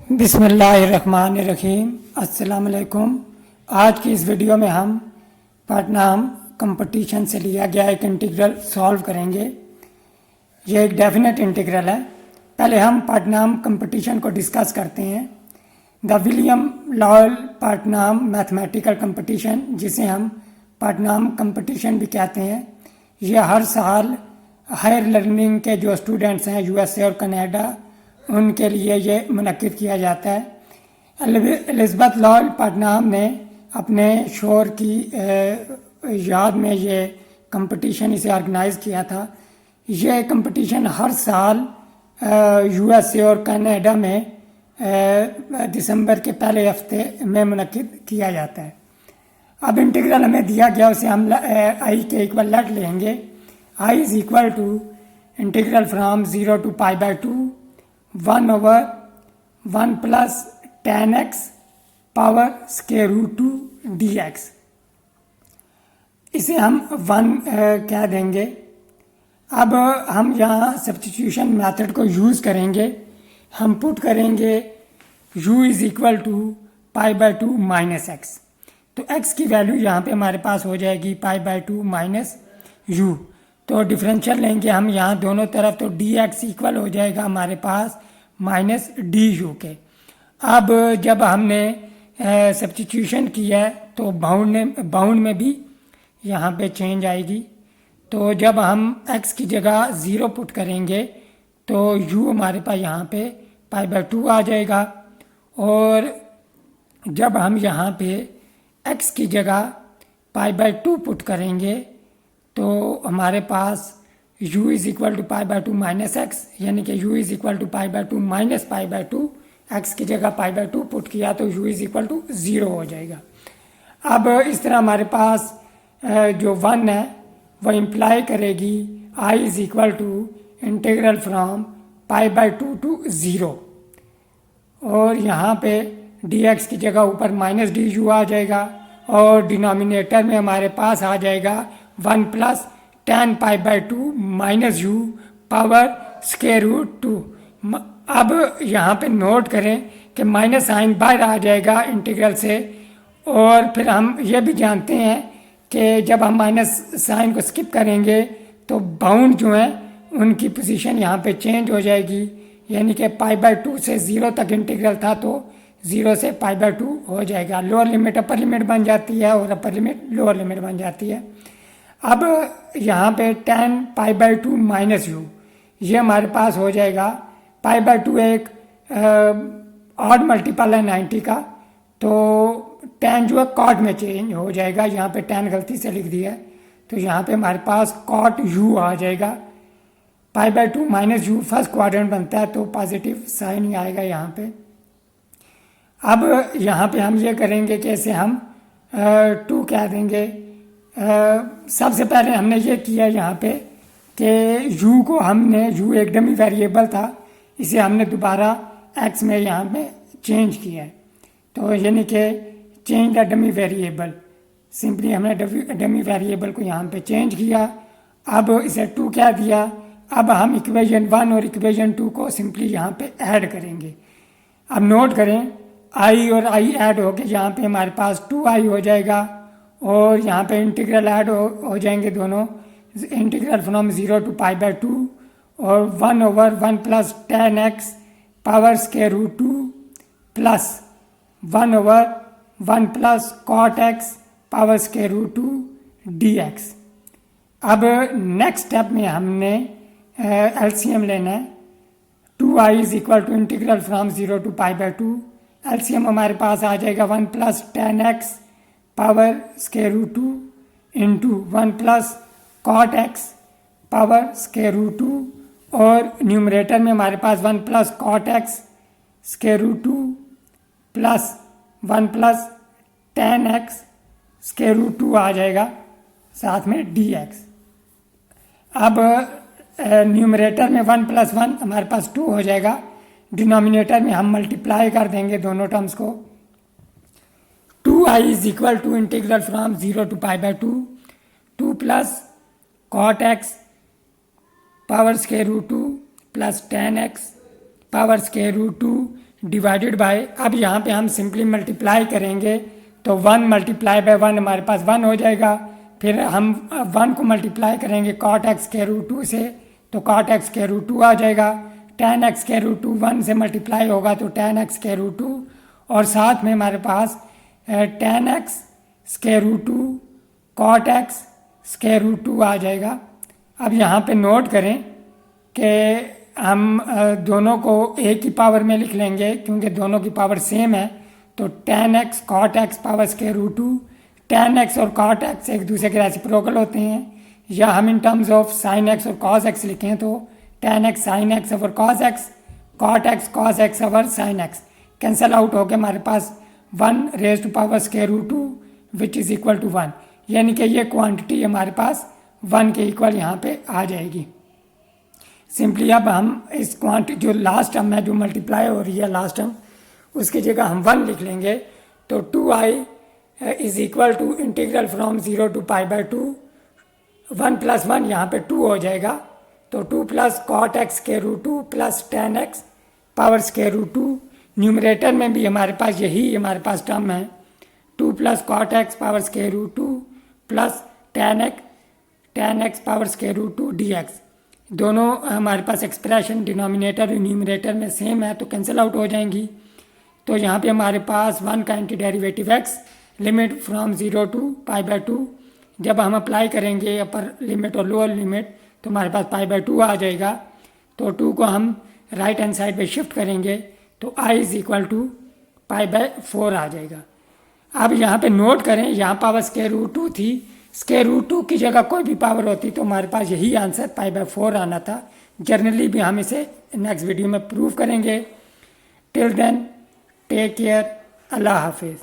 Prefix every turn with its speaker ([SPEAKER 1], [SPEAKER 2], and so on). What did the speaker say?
[SPEAKER 1] बिस्मिल्लाहिर्रहमानिर्रहीम। अस्सलाम वालेकुम। आज की इस वीडियो में हम पार्टनाम कंपटीशन से लिया गया एक इंटीग्रल सॉल्व करेंगे। ये एक डेफिनेट इंटीग्रल है। पहले हम पार्टनाम कंपटीशन को डिस्कस करते हैं। The William Lowell Putnam mathematical competition, जिसे हम पार्टनाम कंपटीशन भी कहते हैं, यह हर साल हायर लर्निंग के जो स्टूडेंट्स हैं यूएसए और कनाडा, उनके लिए ये मुनक्किद किया जाता है। एलिज़ाबेथ लॉयल पार्टनाम ने अपने शोहर की याद में ये कंपटीशन इसे ऑर्गेनाइज़ किया था। ये कंपटीशन हर साल यूएसए और कनाडा में दिसंबर के पहले हफ्ते में मुनक्किद किया जाता है। अब इंटीग्रल हमें दिया गया, उसे हम आई के इक्वल लेट लेंगे। I is equal to integral from 0 to π/2 1/1 plus tan x power square root 2 dx। इसे हम 1 कह देंगे। अब हम यहाँ सब्स्टिट्यूशन मेथड को यूज़ करेंगे। हम पुट करेंगे u is equal to π/2 minus x. तो x की वैल्यू यहाँ पे हमारे पास हो जाएगी π/2 माइनस u। तो डिफरेंशियल लेंगे हम यहाँ दोनों तरफ, तो dx इक्वल हो जाएगा हमारे पास माइनस du के। अब जब हमने सब्स्टिट्यूशन किया है तो बाउंड में भी यहाँ पे चेंज आएगी। तो जब हम x की जगह 0 पुट करेंगे तो u हमारे पास यहाँ पे π/2 आ जाएगा। और जब हम यहाँ पे x की जगह π/2 पुट करेंगे तो हमारे पास u is equal to π/2 minus x, यानी कि u is equal to π/2 minus π/2। X की जगह π/2 पुट किया तो u इज़ इक्वल टू 0 हो जाएगा। अब इस तरह हमारे पास जो 1 है वो इम्प्लाई करेगी i is equal to integral from π/2 to 0। और यहाँ पे dx की जगह ऊपर माइनस du आ जाएगा और डिनोमिनेटर में हमारे पास आ जाएगा 1 plus tan π/2 minus u power square root 2। अब यहाँ पे नोट करें कि माइनस साइन बाहर आ जाएगा इंटीग्रल से। और फिर हम ये भी जानते हैं कि जब हम माइनस साइन को स्किप करेंगे तो बाउंड जो है उनकी पोजीशन यहाँ पे चेंज हो जाएगी, यानी कि π/2 से 0 तक इंटीग्रल था तो 0 से π/2 हो जाएगा। लोअर लिमिट अपर लिमिट बन जाती है और अपर लिमिट लोअर लिमिट बन जाती है। अब यहाँ पे tan π/2 माइनस u, ये हमारे पास हो जाएगा। π/2 एक ऑड मल्टीपल है 90 का, तो tan जो है कॉट में चेंज हो जाएगा। यहाँ पे tan गलती से लिख दिया है, तो यहाँ पे हमारे पास कॉट u आ जाएगा। π/2 माइनस u फर्स्ट क्वाड्रेंट बनता है तो पॉजिटिव साइन ही आएगा यहाँ पे। अब यहाँ पे हम ये करेंगे कि इसे हम 2 कह देंगे। सबसे पहले हमने ये किया यहाँ पे कि u को हमने, u एक डमी वेरिएबल था, इसे हमने दोबारा x में यहाँ पे चेंज किया है। तो यानी कि change the dummy variable, simply हमने डमी वेरिएबल को यहाँ पे चेंज किया। अब इसे 2 कह दिया। अब हम इक्वेशन 1 और इक्वेशन 2 को सिंपली यहाँ पे ऐड करेंगे। अब नोट करें i और i ऐड हो के यहाँ पे हमारे पास 2i हो जाएगा और यहाँ पे इंटीग्रल ऐड हो जाएंगे दोनों। इंटीग्रल फ्रॉम 0 to π/2 और 1/1 plus tan x power square root 2 plus 1/1 plus cot x power square root 2 dx। अब नेक्स्ट स्टेप में हमने एलसीएम लेना है। 2i is equal to integral from 0 to π/2। LCM हमारे पास आ जाएगा 1 plus tan x power square root 2 into 1 plus cot x power square root 2 और न्यूमरेटर में हमारे पास 1 plus cot x square root 2 plus 1 plus tan x square root 2 आ जाएगा साथ में dx। अब न्यूमरेटर में 1 प्लस 1 हमारे पास 2 हो जाएगा। डिनोमिनेटर में हम मल्टीप्लाई कर देंगे दोनों टर्म्स को। 2i is equal to integral from 0 to π/2 2 plus cot x power square root 2 plus tan x power square root 2 divided by, अब यहाँ पे हम सिंपली मल्टीप्लाई करेंगे तो 1 मल्टीप्लाई बाय 1 हमारे पास 1 हो जाएगा। फिर हम 1 को मल्टीप्लाई करेंगे कॉट एक्स के रूट 2 से तो कॉट एक्स के रूट 2 आ जाएगा। tan एक्स के रूट 2 1 से मल्टीप्लाई होगा तो tan एक्स के रूट 2, और साथ में हमारे पास tan X square root 2 cot X square root 2 आ जाएगा। अब यहाँ पे नोट करें कि हम दोनों को एक ही पावर में लिख लेंगे क्योंकि दोनों की पावर सेम है। तो tan X cot x power square root 2, tan X और कॉट एक्स एक दूसरे के रेसिप्रोकल होते हैं, या हम in terms of sine X और कॉस एक्स लिखें तो tan X sine X over cos X, cot X cos X over sine X, cancel out होकर हमारे पास 1 raise to power square root 2 which is equal to 1, यानी कि ये quantity हमारे पास 1 के इक्वल यहाँ पे आ जाएगी। सिंपली अब हम इस क्वांटिटी जो लास्ट टर्म है जो मल्टीप्लाई हो रही है लास्ट टर्म, उसकी जगह हम 1 लिख लेंगे तो 2i is equal to integral from 0 to pi by 2, 1 plus 1 यहाँ पे 2 हो जाएगा तो 2 प्लस कॉट एक्स के root 2 plus tan x power square root 2, numerator में भी हमारे पास यही हमारे पास टर्म है 2 plus cot x power square root 2 plus tan x power square root 2 dx। दोनों हमारे पास एक्सप्रेशन डिनोमिनेटर और न्यूमरेटर में सेम है तो कैंसिल आउट हो जाएंगी। तो यहाँ पे हमारे पास 1 का anti derivative x limit from 0 to pi by 2, जब हम अप्लाई करेंगे अपर लिमिट और लोअर लिमिट तो हमारे पास पाई बाय 2 आ जाएगा। तो 2 को हम राइट हैंड साइड पे शिफ्ट करेंगे तो i is equal to pi by 4 आ जाएगा। अब यहाँ पे नोट करें, यहाँ पावर स्क्वायर रूट 2 थी, स्क्वायर रूट 2 की जगह कोई भी पावर होती तो हमारे पास यही आंसर पाई बाय 4 आना था। जनरली भी हम इसे नेक्स्ट वीडियो में प्रूव करेंगे। टिल देन टेक केयर, अल्लाह हाफिज़।